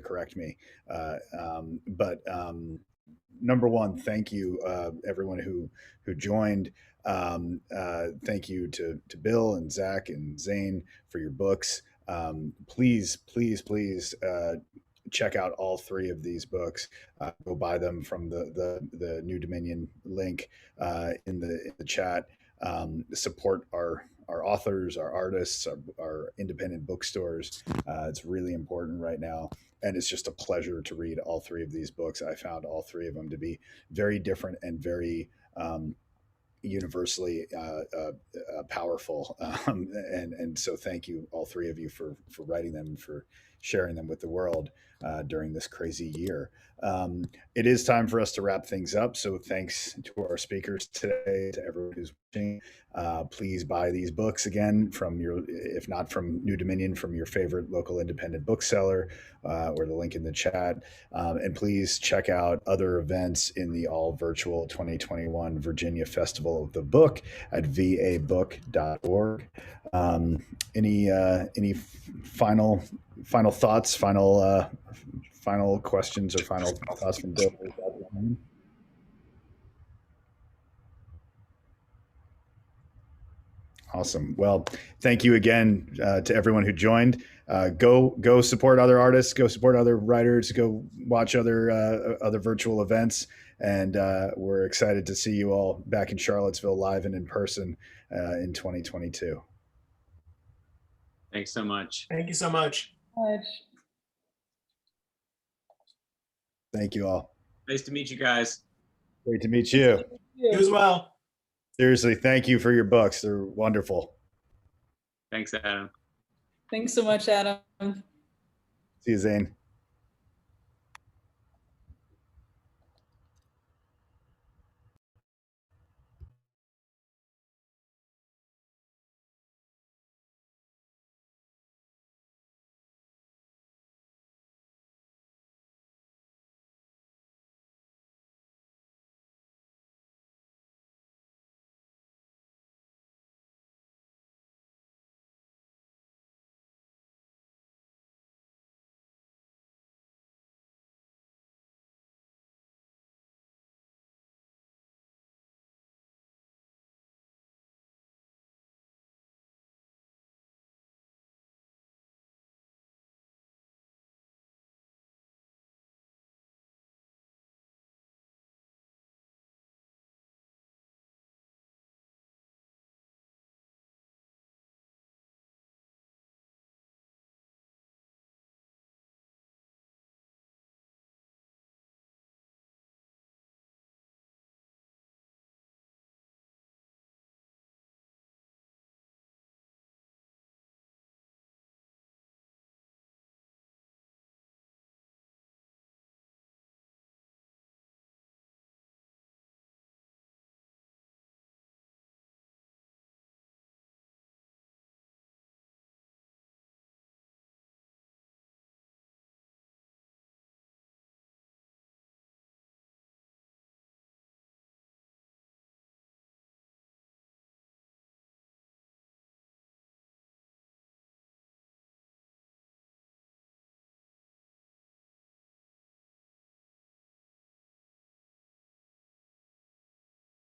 correct me. But number one, thank you everyone who joined. Thank you to Bill and Zach and Zeyn for your books. Please check out all three of these books. Go buy them from the New Dominion link in the chat. Support our authors, our artists, our independent bookstores. It's really important right now. And it's just a pleasure to read all three of these books. I found all three of them to be very different and very universally powerful. And so thank you, all three of you, for writing them and for sharing them with the world during this crazy year. It is time for us to wrap things up. So thanks to our speakers today, to everyone who's watching. Please buy these books again from if not from New Dominion, from your favorite local independent bookseller, or the link in the chat. And please check out other events in the all virtual 2021 Virginia Festival of the Book at vabook.org. Any final thoughts, final questions, or final thoughts from Bill? Awesome. Well, thank you again to everyone who joined. Go support other artists. Go support other writers. Go watch other virtual events. And we're excited to see you all back in Charlottesville live and in person in 2022. Thanks so much. Thank you so much. Thank you all. Nice to meet you guys. Great to meet you. You as well. Seriously, thank you for your books. They're wonderful. Thanks, Adam. Thanks so much, Adam. See you, Zeyn.